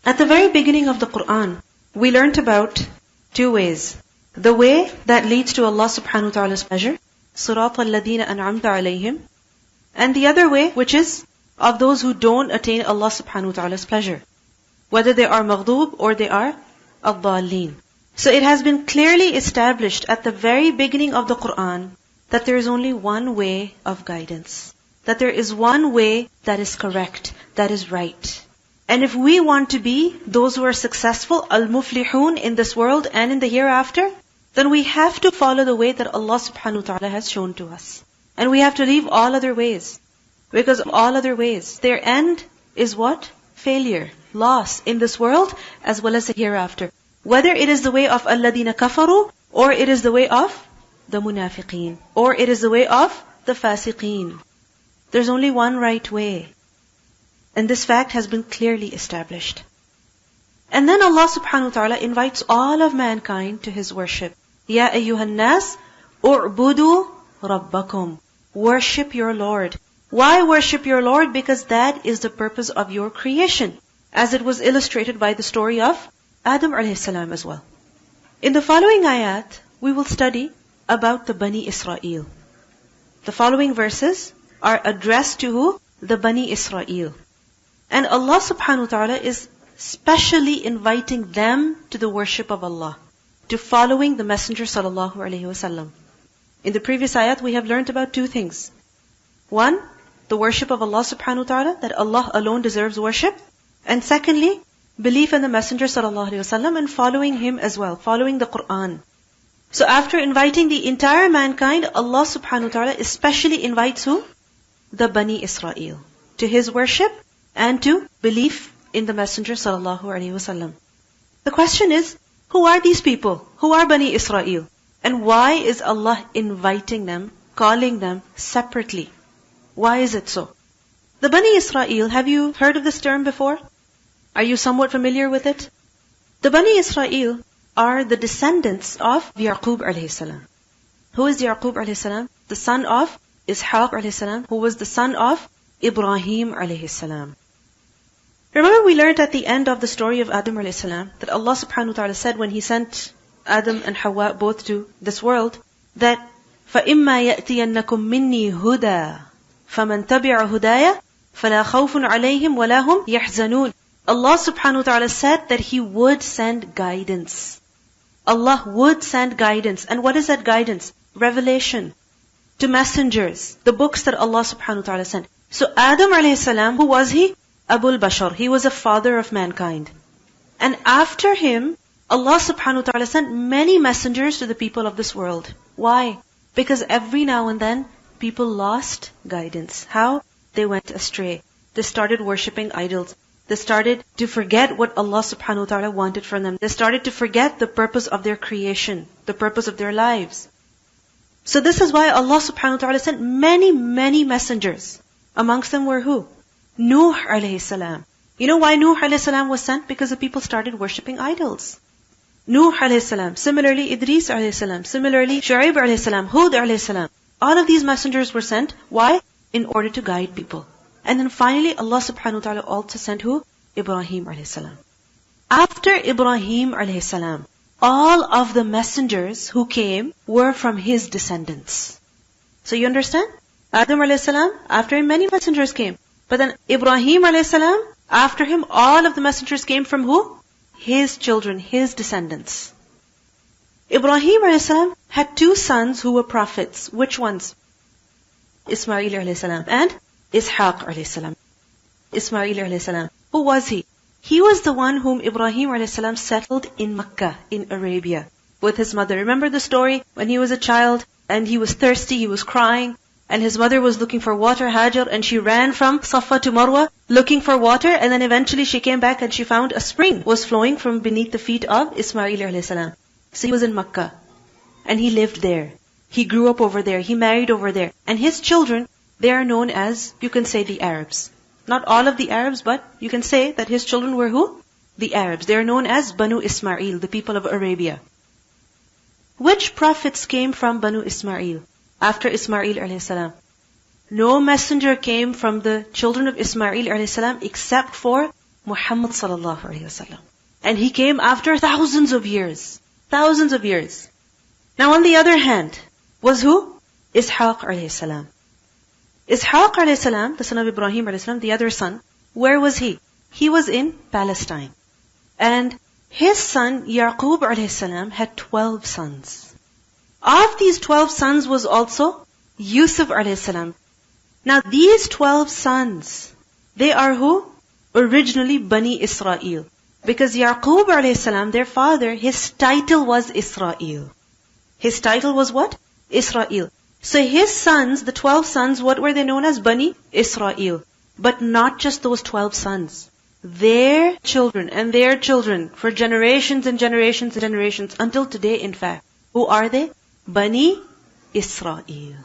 At the very beginning of the Quran, we learnt about two ways. The way that leads to Allah subhanahu wa ta'ala's pleasure, صِرَاطَ الَّذِينَ أَنْعَمْتَ عَلَيْهِمْ. And the other way, which is of those who don't attain Allah subhanahu wa ta'ala's pleasure. Whether they are maghdub or they are ad-dallin. So it has been clearly established at the very beginning of the Quran that there is only one way of guidance. That there is one way that is correct, that is right. And if we want to be those who are successful, al-muflihun in this world and in the hereafter, then we have to follow the way that Allah subhanahu wa ta'ala has shown to us. And we have to leave all other ways. Because all other ways, their end is what? Failure, loss in this world as well as the hereafter. Whether it is the way of alladina kafaru, or it is the way of the munafiqeen, or it is the way of the fasiqeen. There's only one right way. And this fact has been clearly established. And then Allah subhanahu wa ta'ala invites all of mankind to His worship. Ya ayyuhan nas, u'budu rabbakum. Worship your Lord. Why worship your Lord? Because that is the purpose of your creation. As it was illustrated by the story of Adam alayhi salam as well. In the following ayat, we will study about the Bani Israil. The following verses are addressed to who? The Bani Israil. And Allah subhanahu wa ta'ala is specially inviting them to the worship of Allah, to following the Messenger sallallahu alayhi wasallam. In the previous ayat, we have learned about two things. One, the worship of Allah subhanahu wa ta'ala, that Allah alone deserves worship. And secondly, belief in the Messenger sallallahu alayhi wasallam and following him as well, following the Quran. So after inviting the entire mankind, Allah subhanahu wa ta'ala especially invites who? The Bani Israil, to His worship and to belief in the Messenger sallallahu alayhi wasallam. The question is, who are these people? Who are Bani Israil? And why is Allah inviting them, calling them separately? Why is it so? The Bani Israil, have you heard of this term before? Are you somewhat familiar with it? The Bani Israil are the descendants of Yaqub alayhi salam. Who is Yaqub alayhi salam? The son of Ishaq alayhi salam, who was the son of Ibrahim alayhi salam. Remember we learned at the end of the story of Adam alayhi salam that Allah subhanahu wa ta'ala said when He sent Adam and Hawa both to this world that فَإِمَّا يَأْتِيَنَّكُم مِّنِّي هُدًى فَمَن تَبِعَ هُدَايَ فَلَا خَوْفٌ عَلَيْهِمْ وَلَا هُمْ يَحْزَنُونَ. Allah subhanahu wa ta'ala said that He would send guidance. Allah would send guidance. And what is that guidance? Revelation. To messengers. The books that Allah subhanahu wa ta'ala sent. So Adam alayhi salam, who was he? Abul Bashar. He was a father of mankind. And after him, Allah subhanahu wa ta'ala sent many messengers to the people of this world. Why? Because every now and then, people lost guidance. How? They went astray. They started worshipping idols. They started to forget what Allah subhanahu wa ta'ala wanted from them. They started to forget the purpose of their creation, the purpose of their lives. So this is why Allah subhanahu wa ta'ala sent many, many messengers. Amongst them were who? Nuh alayhi salam. You know why Nuh alayhi salam was sent? Because the people started worshipping idols. Nuh alayhi salam. Similarly, Idris alayhi salam. Similarly, Shu'aib alayhi salam. Hud alayhi salam. All of these messengers were sent. Why? In order to guide people. And then finally, Allah subhanahu wa ta'ala also sent who? Ibrahim alayhi salam. After Ibrahim alayhi salam, all of the messengers who came were from his descendants. So you understand? Adam alayhi salam, after him many messengers came. But then Ibrahim alayhi salam, after him all of the messengers came from who? His children, his descendants. Ibrahim alayhi salam had two sons who were prophets. Which ones? Ismail alayhi salam and Ishaq alayhi salam. Ismail alayhi salam. Who was he? He was the one whom Ibrahim alayhi salam settled in Makkah, in Arabia, with his mother. Remember the story when he was a child and he was thirsty, he was crying, and his mother was looking for water, Hajar, and she ran from Safa to Marwa looking for water, and then eventually she came back and she found a spring was flowing from beneath the feet of Ismail alayhi salam. So he was in Makkah and he lived there. He grew up over there. He married over there. And his children, they are known as, you can say, the Arabs. Not all of the Arabs, but you can say that his children were who? The Arabs. They are known as Banu Ismail, the people of Arabia. Which prophets came from Banu Ismail after Ismail alayhi salam? No messenger came from the children of Ismail alayhi salam except for Muhammad sallallahu alayhi wasallam. And he came after thousands of years. Thousands of years. Now on the other hand, was who? Ishaq alayhi salam. Ishaq alayhi salam, the son of Ibrahim alayhi salam, the other son, where was he? He was in Palestine. And his son, Yaqub alayhi salam, had 12 sons. Of these 12 sons was also Yusuf alayhi salam. Now these 12 sons, they are who? Originally Bani Israil. Because Yaqub alayhi salam, their father, his title was Israil. His title was what? Israil. So his sons, the 12 sons, what were they known as? Bani Israil. But not just those 12 sons. Their children and their children for generations and generations and generations until today in fact. Who are they? Bani Israil.